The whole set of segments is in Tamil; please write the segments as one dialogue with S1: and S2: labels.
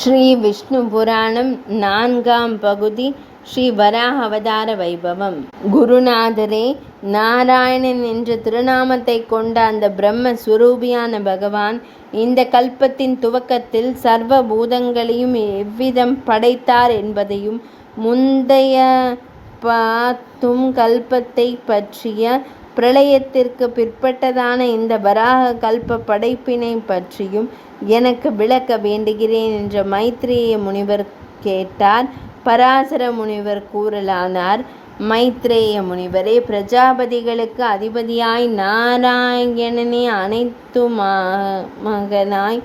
S1: ஸ்ரீ விஷ்ணு புராணம் 4ஆம் பகுதி ஸ்ரீ வராக அவதார வைபவம். குருநாதரே, நாராயணன் என்ற திருநாமத்தை கொண்ட அந்த பிரம்ம ஸ்வரூபியான பகவான் இந்த கல்பத்தின் துவக்கத்தில் சர்வ பூதங்களையும் எவ்விதம் படைத்தார் என்பதையும் முந்தைய பார்த்தும் கல்பத்தை பற்றிய பிரளயத்திற்கு பிற்பட்டதான இந்த வராக கல்ப படைப்பினை பற்றியும் எனக்கு விளக்க வேண்டுகிறேன் என்ற மைத்ரேய முனிவர் கேட்டார். பராசர முனிவர் கூறலானார். மைத்ரேய முனிவரே, பிரஜாபதிகளுக்கு அதிபதியாய் நாராயணனே அனைத்து மகனாய்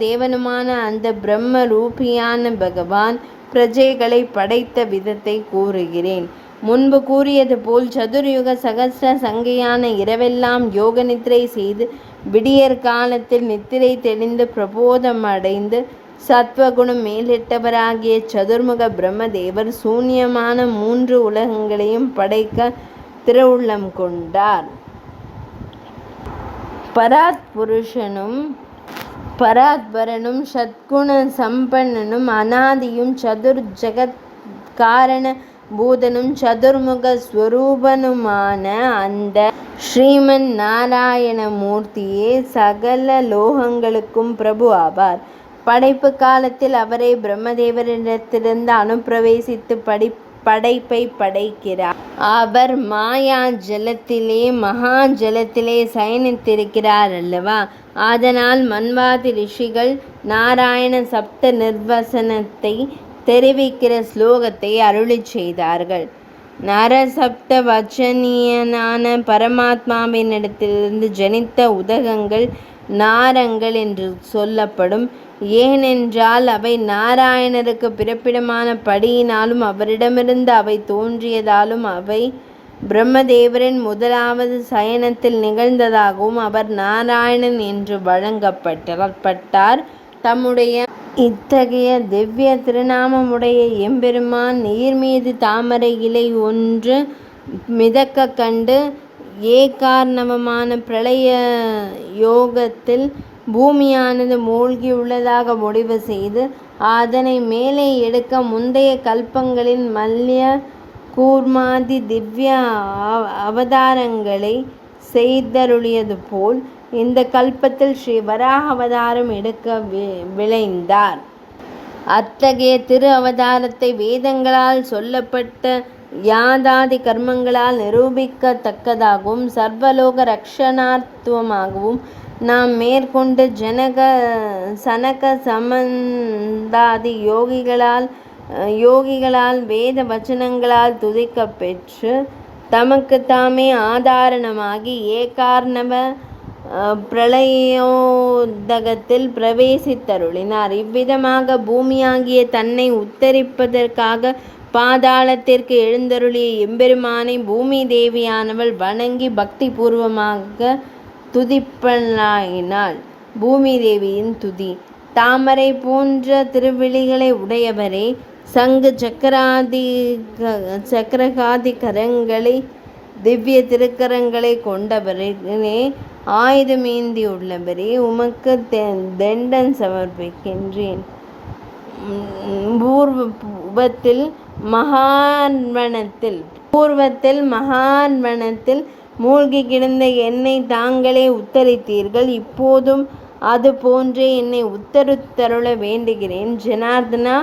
S1: தேவனுமான அந்த பிரம்ம ரூபியான பகவான் பிரஜைகளை படைத்த விதத்தை கூறுகிறேன். முன்பு கூறியது போல் சதுர்யுக சகஸ்ர சங்கையான இரவெல்லாம் யோக நித்திரை செய்து விடியற் காலத்தில் நித்திரை தெளிந்து பிரபோதம் அடைந்து சத்வகுணம் மேலிட்டவராகிய சதுர்முக பிரம்மதேவர் சூன்யமான 3 உலகங்களையும் படைக்க திருவுள்ளம் கொண்டார். பராத் புருஷனும் பராத்பரனும் சத்குண சம்பன்னனும் அநாதியும் சதுர் ஜகத் காரண பூதனும் சதுர்முக ஸ்வரூபனுமான அந்த ஸ்ரீமன் நாராயண மூர்த்தியே சகல லோகங்களுக்கும் பிரபு ஆவார். படைப்பு காலத்தில் அவரே பிரம்மதேவரிடத்திலிருந்து அனுப்பிரவேசித்து படைப்பை படைக்கிறார். அவர் மாயா ஜலத்திலே மகா ஜலத்திலே சயனித்திருக்கிறார் அல்லவா? அதனால் மன்வாதி ரிஷிகள் நாராயண சப்த நிர்வசனத்தை தெரிவிக்கிற ஸ்லோகத்தை அருளி செய்தார்கள். நரசப்த வச்சனியனான பரமாத்மாவினிடத்திலிருந்து ஜனித்த உதகங்கள் நாரங்கள் என்று சொல்லப்படும். ஏனென்றால் அவை நாராயணருக்கு பிறப்பிடமான படியினாலும் அவரிடமிருந்து அவை தோன்றியதாலும் அவை பிரம்மதேவரின் முதலாவது சயனத்தில் நிகழ்ந்ததாகவும் அவர் நாராயணன் என்று வழங்கப்பட்டார். தம்முடைய இத்தகைய திவ்ய திருநாமமுடைய எம்பெருமான் நீர் மீது தாமரை இலை ஒன்று மிதக்க கண்டு ஏகார்ணவமான பிரளய யோகத்தில் பூமியானது மூழ்கியுள்ளதாக முடிவு செய்து அதனை மேலே எடுக்க முந்தைய கல்பங்களின் மல்ய கூர்மாதி திவ்ய அவதாரங்களை செய்தருளியது போல் இந்த கல்பத்தில் ஸ்ரீ வராக அவதாரம் எடுக்க விளைந்தார். அத்தகைய திரு அவதாரத்தை வேதங்களால் சொல்லப்பட்ட யாதாதி கர்மங்களால் நிரூபிக்கத்தக்கதாகவும் சர்வலோக ரக்ஷணார்த்தமாகவும் நாம் மேற்கொண்டு சனக சமந்தாதி யோகிகளால் வேத வச்சனங்களால் துதிக்க பெற்று தமக்கு தாமே ஆதாரணமாகி ஏகார்ணவ பிரளயோதகத்தில் பிரவேசித்தருளினார். இவ்விதமாக பூமியாகிய தன்னை உத்தரிப்பதற்காக பாதாளத்திற்கு எழுந்தருளிய எம்பெருமானை பூமி தேவியானவள் வணங்கி பக்தி பூர்வமாக துதிப்பனாயினாள். பூமி தேவியின் துதி. தாமரை போன்ற திருவிழிகளை உடையவரே, சங்கு சக்கரகாதி கரங்களை திவ்ய திருக்கரங்களை கொண்டவரே, ஆயுதமேந்தி உள்ளவரே, உமக்கு தண்டன் சமர்ப்பிக்கின்றேன். பூர்வத்தில் மகான்வனத்தில் மூழ்கி கிடந்த என்னை தாங்களே உத்தரித்தீர்கள். இப்போதும் அது போன்றே என்னை உத்தரித்தருள வேண்டுகிறேன். ஜனார்தனா,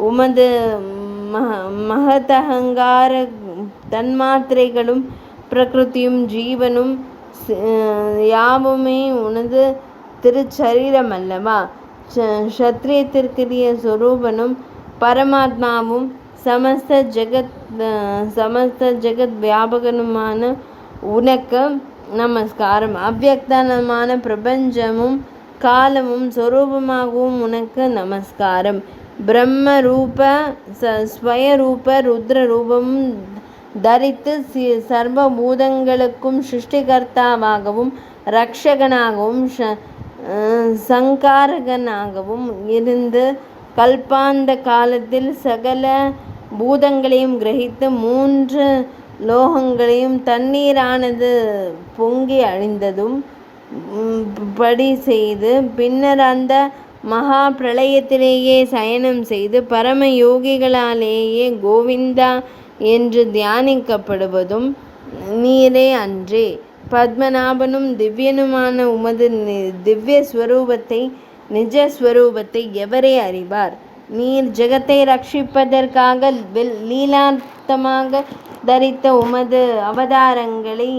S1: உமது மகதகங்கார தன்மாத்திரைகளும் பிரகிருதியும் ஜீவனும் யாவுமே உனது திருச்சரீரம் அல்லவா? சத்திரியத்திற்குரிய சொரூபனும் பரமாத்மாவும் சமஸ்த ஜெகத் வியாபகனுமான உனக்கு நமஸ்காரம். அவ்யக்தமான பிரபஞ்சமும் காலமும் சொரூபமாகவும் உனக்கு நமஸ்காரம். பிரம்ம ரூப ஸ்வயரூப ருத்ர ரூபமும் தரித்து சர்வ பூதங்களுக்கும் சிருஷ்டிகர்த்தாவாகவும் ரக்ஷகனாகவும் சங்காரகனாகவும் இருந்து கல்பாந்த காலத்தில் சகல பூதங்களையும் கிரகித்து 3 லோகங்களையும் தண்ணீரானது பொங்கி அழிந்ததும் படி செய்து பின்னர் அந்த மகா பிரளயத்திலேயே சயனம் செய்து பரம யோகிகளாலேயே கோவிந்தா என்று தியானிக்கப்படுவதும் நீரே அன்றே? பத்மநாபனும் திவ்யனுமான உமது திவ்ய ஸ்வரூபத்தை நிஜஸ்வரூபத்தை எவரே அறிவார்? நீர் ஜெகத்தை ரட்சிப்பதற்காக லீலார்த்தமாக தரித்த உமது அவதாரங்களை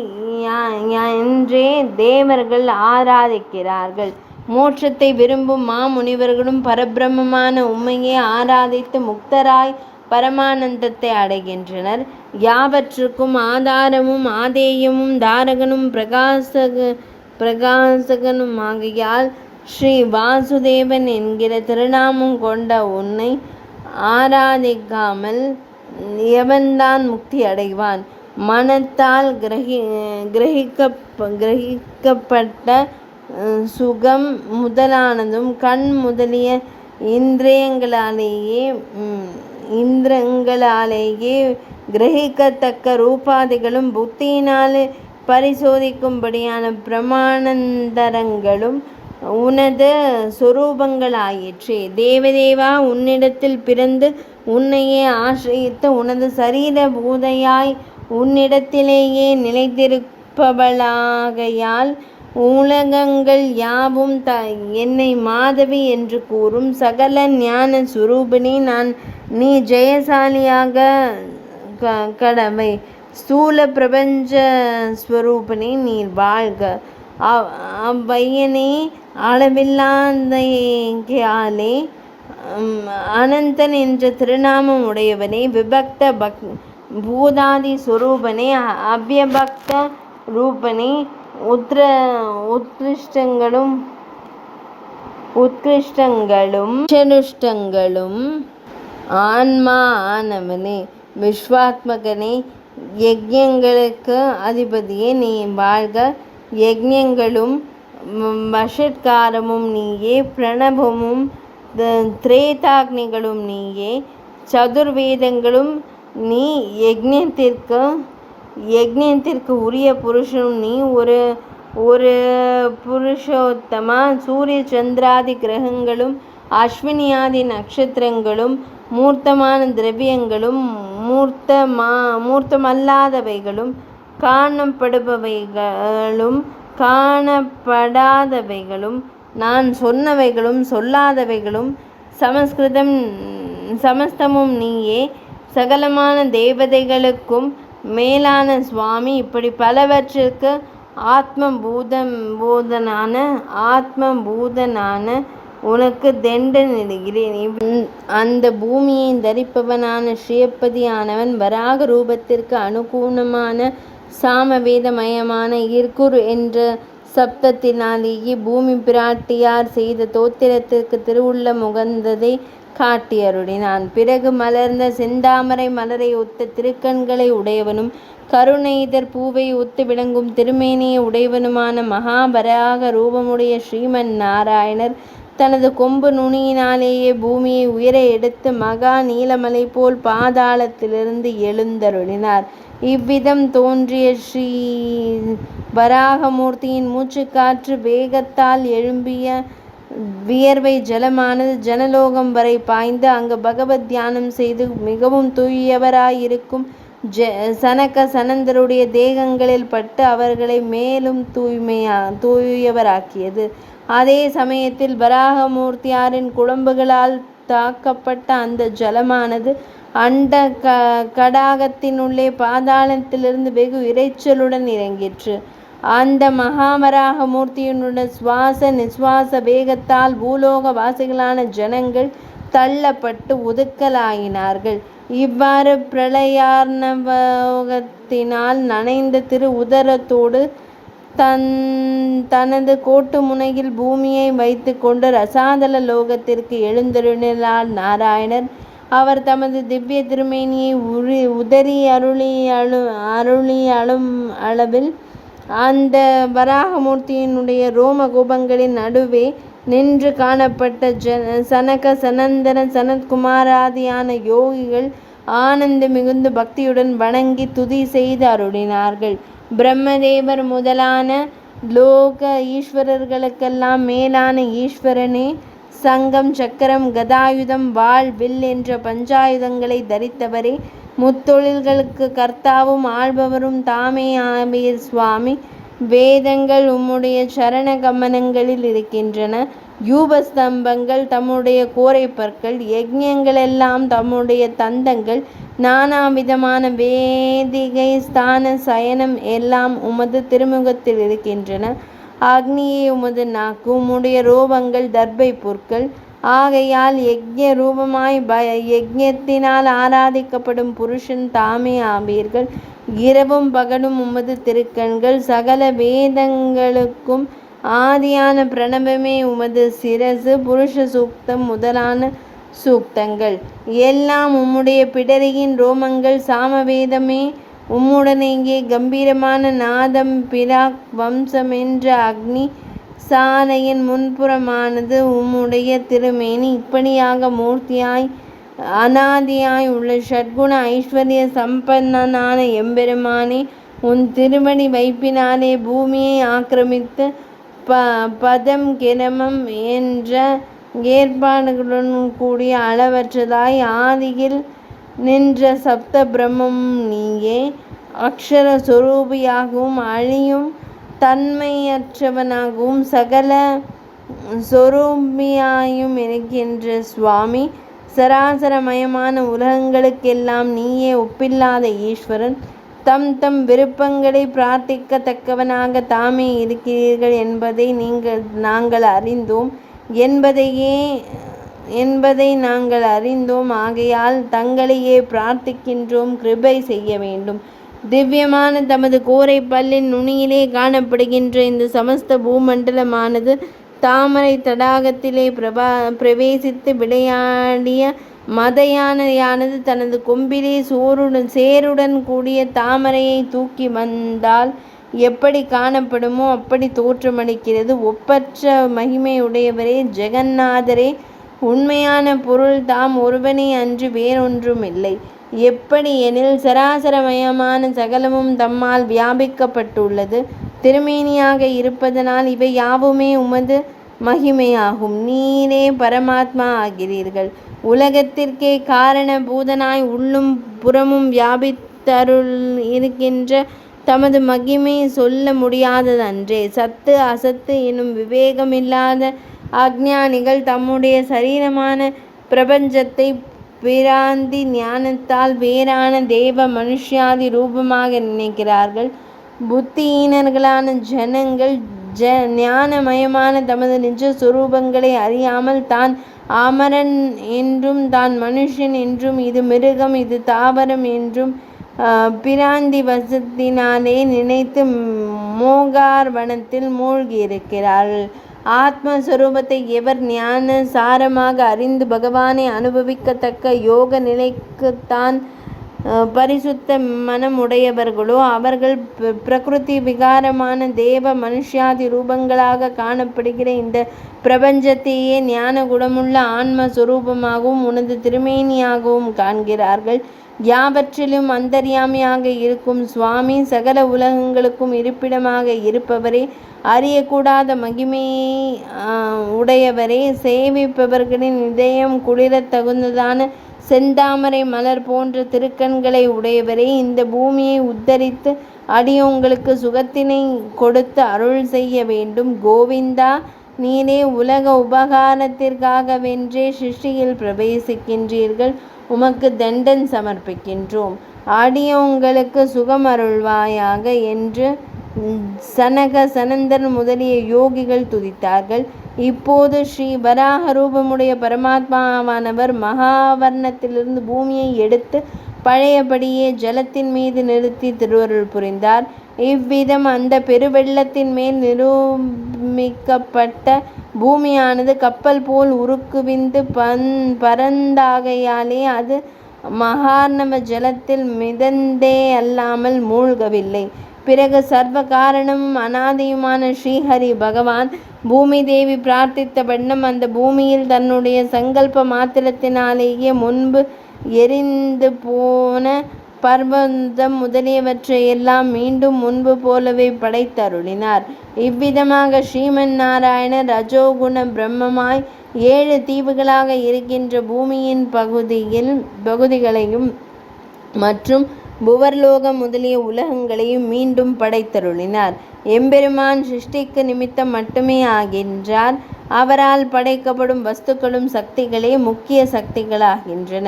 S1: என்றே தேவர்கள் ஆராதிக்கிறார்கள். மோட்சத்தை விரும்பும் மாமுனிவர்களும் பரபிரம்மமான உம்மையே ஆராதித்து முக்தராய் பரமானந்தத்தை அடைகின்றனர். யாவற்றுக்கும் ஆதாரமும் ஆதேயமும் தாரகனும் பிரகாசகனுமாகையால் ஸ்ரீ வாசுதேவன் என்கிற திருநாமம் கொண்ட உன்னை ஆராதிக்காமல் எவன்தான் முக்தி அடைவான்? மனத்தால் கிரகிக்கப்பட்ட சுகம் முதலானதும் கண் முதலிய இந்திரங்களாலேயே கிரகிக்கத்தக்க ரூபாதிகளும் புத்தியினால் பரிசோதிக்கும்படியான பிரமாணந்தரங்களும் உனது சொரூபங்களாயிற்றே. தேவதேவா, உன்னிடத்தில் பிறந்து உன்னையே ஆசிரியித்து உனது சரீர பூதையாய் உன்னிடத்திலேயே நிலைத்திருப்பவளாகையால் உலகங்கள் யாவும் என்னை மாதவி என்று கூறும். சகல ஞான சுரூபிணி நீ ஜெயசாலியாக கடவை. ஸ்தூல பிரபஞ்ச ஸ்வரூபிணி நீர் வாழ்க. அவ்வையனே, அளவில்லாதையாலே அனந்தன் என்ற திருநாமம் உடையவனே, விபக்த பூதாதி சுரூபனே, அவ்யபக்த ரூபனே, உத்கிருஷ்டங்களும் ஆன்மா ஆனவனே, விஸ்வாத்மகனே, யஜ்ஞங்களுக்கு அதிபதியே நீ வாழ்க. யஜ்ஞங்களும் வஷட்காரமும் நீயே, பிரணவமும் திரேதாக்னிகளும் நீயே, சதுர்வேதங்களும் நீ, யஜ்ஞத்திற்கு உரிய புருஷனும் நீ. ஒரு புருஷோத்தமா, சூரிய சந்திராதி கிரகங்களும் அஸ்வினியாதி நட்சத்திரங்களும் மூர்த்தமான திரவியங்களும் மூர்த்தமல்லாதவைகளும் காணப்படுபவைகளும் காணப்படாதவைகளும் நான் சொன்னவைகளும் சொல்லாதவைகளும் சமஸ்தமும் நீயே. சகலமான தேவதைகளுக்கும் மேலான சுவாமி, இப்படி பலவற்றிற்கு ஆத்மபூதனான உனக்கு தண்டனிடுகிறேன். அந்த பூமியை தரிப்பவனான ஸ்ரீயப்பதியானவன் வராக ரூபத்திற்கு அனுகூலமான சாமவேதமயமான இர்குர் என்ற சப்தத்தினாலேயே பூமி பிராட்டியார் செய்த தோத்திரத்திற்கு திருவுள்ள முகந்ததை காட்டி அருளினான். பிறகு மலர்ந்த செந்தாமரை மலரை ஒத்த திருக்கண்களை உடையவனும் கருணைதர் பூவை ஒத்து விளங்கும் திருமேனியை உடையவனுமான மகாபராக ரூபமுடைய ஸ்ரீமன் நாராயணர் தனது கொம்பு நுனியினாலேயே பூமியை உயர எடுத்து மகா நீலமலை போல் பாதாளத்திலிருந்து எழுந்தருளினார். இவ்விதம் தோன்றிய ஸ்ரீ வராகமூர்த்தியின் மூச்சுக்காற்று வேகத்தால் எழும்பிய வியர்வை ஜலமானது ஜனலோகம் வரை பாய்ந்து அங்கு பகவத் தியானம் செய்து மிகவும் தூயவராயிருக்கும் சனக சனந்தருடைய தேகங்களில் பட்டு அவர்களை மேலும் தூயவராக்கியது. அதே சமயத்தில் வராகமூர்த்தியாரின் குழம்புகளால் தாக்கப்பட்ட அந்த ஜலமானது அண்ட கடாகத்தினுள்ளே பாதாளத்திலிருந்து வெகு இறைச்சலுடன் இறங்கிற்று. அந்த மகாவராக மூர்த்தியினுடைய சுவாச நிஸ்வாச வேகத்தால் பூலோக வாசிகளான ஜனங்கள் தள்ளப்பட்டு ஒதுக்கலாயினார்கள். இவ்வாறு பிரளயார்ணவத்தினால் நனைந்த திரு உதரத்தோடு தனது கோட்டு முனையில் பூமியை வைத்து கொண்டு ரசாதல லோகத்திற்கு எழுந்தருளினார் நாராயணர். அவர் தமது திவ்ய திருமேனியை உதறி அருளியழும் அளவில் அந்த வராகமூர்த்தியினுடைய ரோமகோபங்களின் நடுவே நின்று காணப்பட்ட சனக சனந்தன சனத்குமாராதியான யோகிகள் ஆனந்த மிகுந்த பக்தியுடன் வணங்கி துதி செய்து அருளினார்கள். பிரம்மதேவர் முதலான லோக ஈஸ்வரர்களுக்கெல்லாம் மேலான ஈஸ்வரனே, சங்கம், சக்கரம், கதாயுதம், வாள், வில் என்ற பஞ்சாயுதங்களை தரித்தவரே. முத்தொழில்களுக்கு கர்த்தாவும் ஆள்பவரும் தாமே ஆவீர் சுவாமி. வேதங்கள் உம்முடைய சரண கமனங்களில் இருக்கின்றன. யூபஸ்தம்பங்கள் தம்முடைய கோரை பற்கள், யஜ்ஞங்களெல்லாம் தம்முடைய தந்தங்கள், நானாவிதமான வேதிகை, ஸ்தான, சயனம் எல்லாம் உமது திருமுகத்தில் இருக்கின்றன. அக்னியே உமது நாக்கு, உம்முடைய ரோபங்கள் தர்பை புற்கள். ஆகையால் யஜ்ஞ ரூபமாய் யஜ்ஞத்தினால் ஆராதிக்கப்படும் புருஷன் தாமே ஆவீர்கள். இரவும் பகலும் உமது திருக்கண்கள். சகல வேதங்களுக்கும் ஆதியான பிரணவமே உமது சிரசு. புருஷ சூக்தம் முதலான சூக்தங்கள் எல்லாம் உம்முடைய பிடரியின் ரோமங்கள். சாமவேதமே உம்முடனேயே கம்பீரமான நாதம். பிராக் வம்சமென்ற அக்னி சாலையின் முன்புறமானது உம்முடைய திருமேனி. இப்படியாக மூர்த்தியாய் அனாதியாய் உள்ள ஷட்குண ஐஸ்வர்ய சம்பன்னனான எம்பெருமானே, உன் திருவடி வைப்பினாலே பூமியை ஆக்கிரமித்து பதம் கிரமம் என்ற ஏற்பாடுகளுடன் கூடிய அளவற்றதாய் ஆதியில் நின்ற சப்த பிரம்மம் நீயே. அக்ஷர சொரூபியாகவும் அழியும் தன்மையற்றவனாகவும் சகல சொரூபியாயும் இருக்கின்ற சுவாமி. சராசரமயமான உலகங்களுக்கெல்லாம் நீயே ஒப்பில்லாத ஈஸ்வரன். தம் தம் விருப்பங்களை பிரார்த்திக்கத்தக்கவனாக தாமே இருக்கிறீர்கள் என்பதை நாங்கள் அறிந்தோம். ஆகையால் தங்களையே பிரார்த்திக்கின்றோம், கிருபை செய்ய வேண்டும். திவ்யமான தமது கோரை பல்லின் நுனியிலே காணப்படுகின்ற இந்த சமஸ்த பூமண்டலமானது தாமரை தடாகத்திலே பிரவேசித்து விளையாடிய மதயானையானது தனது கொம்பிலே சேருடன் கூடிய தாமரையை தூக்கி வந்தால் எப்படி காணப்படுமோ அப்படி தோற்றமளிக்கிறது. ஒப்பற்ற மகிமையுடையவரே, ஜெகந்நாதரே, உண்மையான பொருள் தாம் ஒருவனே அன்று வேறொன்றும் இல்லை. எப்படி எனில் சராசரமயமான சகலமும் தம்மால் வியாபிக்கப்பட்டுள்ளது. திருமேனியாக இருப்பதனால் இவை யாவுமே உமது மகிமையாகும். நீரே பரமாத்மா ஆகிறீர்கள். உலகத்திற்கே காரண பூதனாய் உள்ளும் புறமும் வியாபித்தருள் இருக்கின்ற தமது மகிமை சொல்ல முடியாததன்றே. சத்து அசத்து எனும் விவேகமில்லாத அஞ்ஞானிகள் தம்முடைய சரீரமான பிரபஞ்சத்தை பிராந்தி ஞானத்தால் வேறான தேவ மனுஷ்யாதி ரூபமாக நினைக்கிறார்கள். புத்தியீனர்களான ஜனங்கள் ஞானமயமான தமது நிஜ சுரூபங்களை அறியாமல் தான் அமரன் என்றும் தான் மனுஷன் என்றும் இது மிருகம் இது தாவரம் என்றும் பிராந்தி வசத்தினாலே நினைத்து மோகார்வனத்தில் மூழ்கியிருக்கிறார்கள். ஆத்மஸ்வரூபத்தை எவர் ஞான சாரமாக அறிந்து பகவானை அனுபவிக்கத்தக்க யோக நிலைக்குத்தான் பரிசுத்த மனமுடையவர்களோ அவர்கள் பிரகிருதி விகாரமான தேவ மனுஷ்யாதி ரூபங்களாக காணப்படுகிற இந்த பிரபஞ்சத்தையே ஞான குணமுள்ள ஆன்மஸ்வரூபமாகவும் உனது திருமேனியாகவும் காண்கிறார்கள். யாவற்றிலும் அந்தர்யாமியாக இருக்கும் சுவாமி, சகல உலகங்களுக்கும் இருப்பிடமாக இருப்பவரே, அறியக்கூடாத மகிமையை உடையவரே, சேவிப்பவர்களின் இதயம் குளிரத் தகுந்ததான செந்தாமரை மலர் போன்ற திருக்கண்களை உடையவரே, இந்த பூமியை உத்தரித்து அடியோங்களுக்கு சுகத்தினை கொடுத்து அருள் செய்ய வேண்டும். கோவிந்தா, நீரே உலக உபகாரத்திற்காகவென்றே சிருஷ்டியில் பிரவேசிக்கின்றீர்கள். உமக்கு தண்டன் சமர்ப்பிக்கின்றோம். அடியோங்களுக்கு சுகம் அருள்வாயாக என்று சனக சனந்தன் முதலிய யோகிகள் துதித்தார்கள். இப்போது ஸ்ரீ வராக ரூபமுடைய பரமாத்மாவானவர் மகாவர்ணத்திலிருந்து பூமியை எடுத்து பழையபடியே ஜலத்தின் மீது நிறுத்தி திருவருள் புரிந்தார். இவ்விதம் அந்த பெருவெள்ளத்தின் மேல் நிரூபிக்கப்பட்ட பூமியானது கப்பல் போல் உருக்குவிந்து பரந்தாகையாலே அது மகார்ணவ ஜலத்தில் மிதந்தே அல்லாமல் மூழ்கவில்லை. பிறகு சர்வ காரணமும் அனாதியுமான ஸ்ரீஹரி பகவான் பூமி தேவி பிரார்த்தித்த வண்ணம் அந்த பூமியில் தன்னுடைய சங்கல்ப மாத்திரத்தினாலேயே முன்பு எரிந்து போன பர்வதம் முதலியவற்றை எல்லாம் மீண்டும் முன்பு போலவே படைத்தருளினார். இவ்விதமாக ஸ்ரீமன் நாராயணர் ரஜோகுண பிரம்மமாய் 7 தீவுகளாக இருக்கின்ற பூமியின் பகுதிகளையும் மற்றும் புவர்லோகம் முதலிய உலகங்களையும் மீண்டும் படைத்தருளினார். எம்பெருமான் சிருஷ்டிக்கு நிமித்தம் மட்டுமே ஆகின்றார். அவரால் படைக்கப்படும் வஸ்துக்களும் சக்திகளே முக்கிய சக்திகளாகின்றன.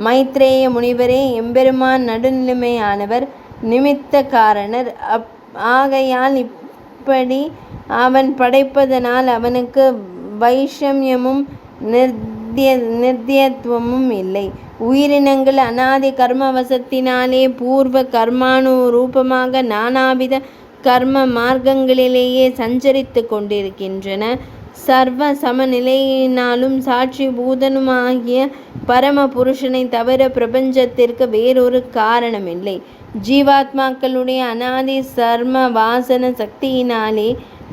S1: மைத்ரேய முனிவரே, எம்பெருமான் நடுநிலைமையானவர், நிமித்த காரணர். ஆகையால் இப்படி அவன் படைப்பதனால் அவனுக்கு வைஷமியமும் நிர்த்தியத்துவமும் இல்லை. உயிரினங்கள் அநாதி கர்மவசத்தினாலே பூர்வ கர்மானுரூபமாக நானாவித கர்ம மார்க்கங்களிலேயே சஞ்சரித்து கொண்டிருக்கின்றன. சர்வ சமநிலையினாலும் சாட்சி பூதனுமாகிய பரம புருஷனை தவிர பிரபஞ்சத்திற்கு வேறொரு காரணமில்லை. ஜீவாத்மாக்களுடைய அநாதி சர்ம வாசன சக்தியினாலே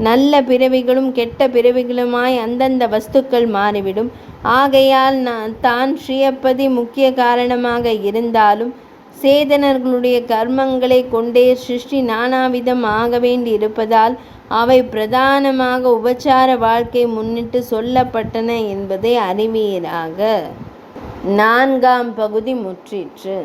S1: நல்ல பிறவிகளும் கெட்ட பிறவிகளுமாய் அந்தந்த வஸ்துக்கள் மாறிவிடும். ஆகையால் தான் ஸ்ரீயப்பதி முக்கிய காரணமாக இருந்தாலும் சேதனர்களுடைய கர்மங்களை கொண்டே சிருஷ்டி நானாவிதம் ஆக வேண்டி இருப்பதால் அவை பிரதானமாக உபச்சார வாழ்க்கை முன்னிட்டு சொல்லப்பட்டன என்பதை அறிவீராக. 4ஆம் பகுதி முற்றிற்று.